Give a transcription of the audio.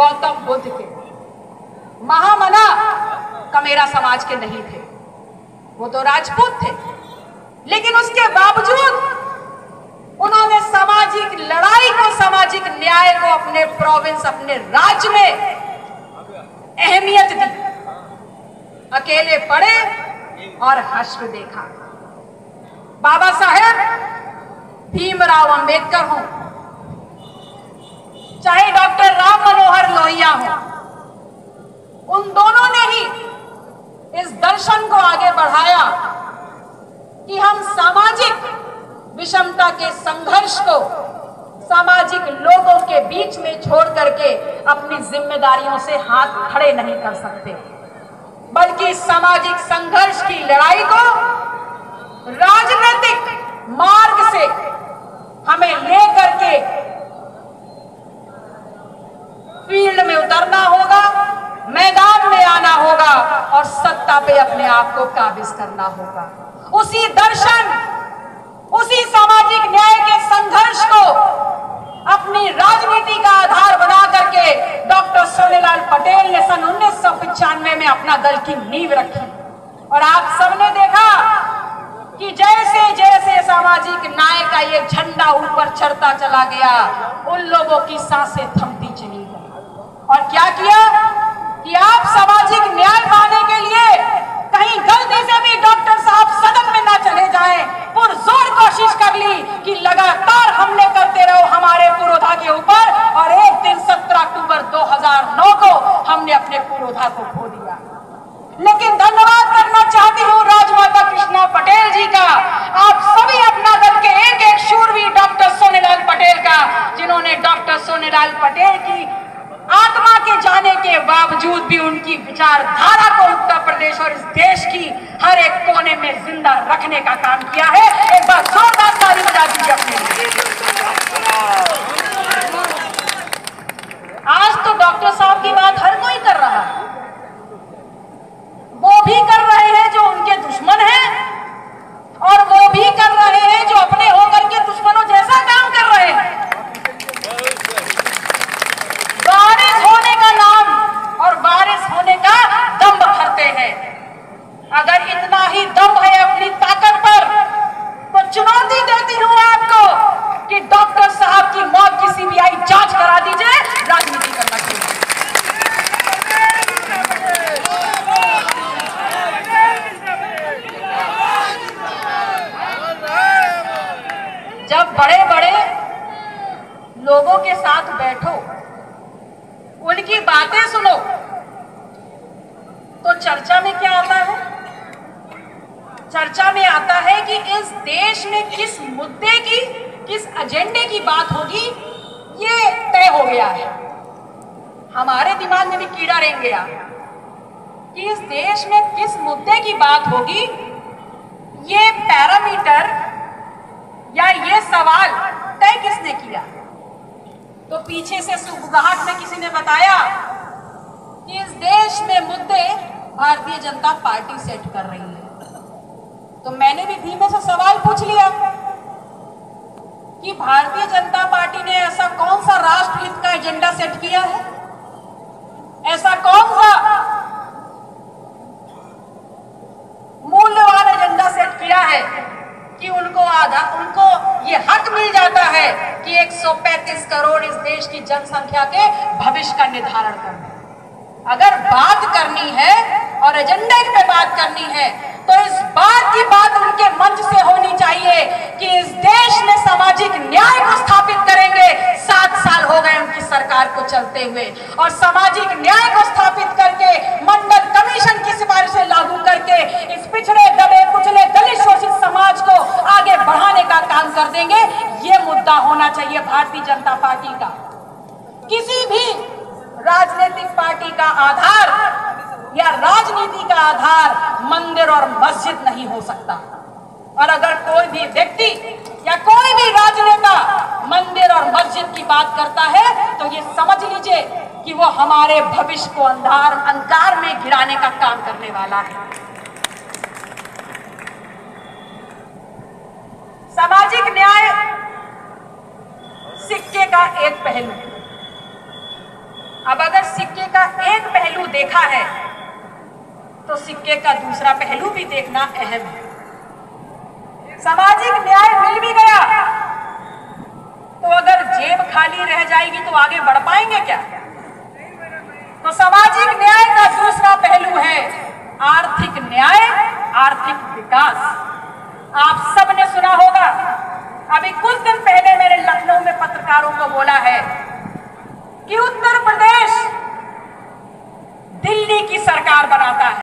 गौतम बुद्ध के, महामना कमेरा समाज के नहीं थे, वो तो राजपूत थे, लेकिन उसके बावजूद उन्होंने सामाजिक लड़ाई को, सामाजिक न्याय को अपने प्रोविंस, अपने राज्य में अहमियत दी। अकेले पढ़े और हश्र देखा। बाबा साहेब भीमराव अंबेडकर हों, चाहे डॉक्टर राम मनोहर लोहिया हों, उन दोनों ने ही इस दर्शन को आगे बढ़ाया कि हम सामाजिक विषमता के संघर्ष को सामाजिक लोगों के बीच में छोड़ करके अपनी जिम्मेदारियों से हाथ खड़े नहीं कर सकते, बल्कि सामाजिक संघर्ष की लड़ाई को राजनीतिक मार्ग से हमें लेकर के फील्ड में उतरना होगा, मैदान में आना होगा और सत्ता पे अपने आप को काबिज करना होगा। उसी दर्शन, उसी सामाजिक न्याय के संघर्ष को अपनी राजनीति का आधार बना करके डॉक्टर सोनेलाल पटेल ने सन 1995 में अपना दल की नींव रखी। और आप सबने देखा कि जैसे जैसे सामाजिक न्याय का ये झंडा ऊपर चढ़ता चला गया, उन लोगों की सांसें थमती चली गई। और क्या किया कि आप सामाजिक न्याय पाने के लिए कहीं गलती से भी डॉक्टर साहब सदन में ना चले जाएं, पुरजोर कोशिश कर ली कि लगातार हमले करते रहो हमारे पुरोधा के ऊपर। और एक दिन 17 अक्टूबर 2009 को हमने अपने पुरोधा को खो दिया। लेकिन धन्यवाद करना चाहती हूँ राजमाता कृष्णा पटेल जी का, आप सभी अपना दल के एक एक शूरवीर डॉक्टर सोनेलाल पटेल का, जिन्होंने डॉक्टर सोनेलाल पटेल की आत्मा के जाने के बावजूद भी उनकी विचारधारा को उत्तर प्रदेश और इस देश की हर एक कोने में जिंदा रखने का काम किया है। एक बार जोरदार ताली बजा दीजिए अपने लिए। आज तो डॉक्टर साहब की बात हर कोई कर रहा है, वो भी कर रहे हैं जो उनके दुश्मन हैं, और वो भी कर रहे हैं जो अपने होकर के दुश्मनों जैसा काम कर रहे हैं। बारिश होने का नाम और बारिश होने का दम्भ भरते हैं। अगर इतना ही दम है अपनी ताकत पर, तो चुनौती देती हूं आपको कि डॉक्टर साहब की मौत की सीबीआई जांच करा दीजिए, राजनीति करना चाहिए। जब बड़े बड़े लोगों के साथ बैठो, उनकी बातें सुनो, तो चर्चा में क्या आता है? चर्चा में आता है कि इस देश में किस मुद्दे की, किस एजेंडे की बात होगी, ये तय हो गया है। हमारे दिमाग में भी कीड़ा रेंग गया कि इस देश में किस मुद्दे की बात होगी, ये पैरामीटर या ये सवाल तय किसने किया? तो पीछे से सुगबुगाहट में किसी ने बताया कि इस देश में मुद्दे भारतीय जनता पार्टी सेट कर रही है। तो मैंने भी धीमे से सवाल पूछ लिया कि भारतीय जनता पार्टी ने ऐसा कौन सा राष्ट्रहित का एजेंडा सेट किया है? ऐसा कौन सा मूल्यवान एजेंडा सेट किया है कि उनको ये हक मिल जाता है कि 135 करोड़ इस देश की जनसंख्या के भविष्य का निर्धारण करना? अगर बात करनी है और एजेंडे पे बात करनी है, तो इस बात की बात उनके मंच से होनी चाहिए कि इस देश में सामाजिक न्याय को स्थापित करेंगे। 7 साल हो गए उनकी सरकार को चलते हुए, और सामाजिक न्याय को स्थापित करके मंडल कमीशन की सिफारिशें लागू करके इस पिछड़े दबे कुचले दलित शोषित समाज को आगे बढ़ाने का काम कर देंगे। ये मुद्दा होना चाहिए भारतीय जनता पार्टी का। किसी भी राजनीतिक पार्टी का आधार या राजनीति का आधार मंदिर और मस्जिद नहीं हो सकता। और अगर कोई भी व्यक्ति या कोई भी राजनेता मंदिर और मस्जिद की बात करता है, तो ये समझ लीजिए कि वो हमारे भविष्य को अंधकार में गिराने का काम करने वाला है। सामाजिक न्याय सिक्के का एक पहलू। अब अगर सिक्के का एक पहलू देखा है तो सिक्के का दूसरा पहलू भी देखना अहम है। सामाजिक न्याय मिल भी गया तो अगर जेब खाली रह जाएगी तो आगे बढ़ पाएंगे क्या? तो सामाजिक न्याय का दूसरा पहलू है आर्थिक न्याय, आर्थिक विकास। आप सबने सुना होगा, अभी कुछ दिन पहले मैंने लखनऊ में पत्रकारों को बोला है कि उत्तर प्रदेश दिल्ली की सरकार बनाता है।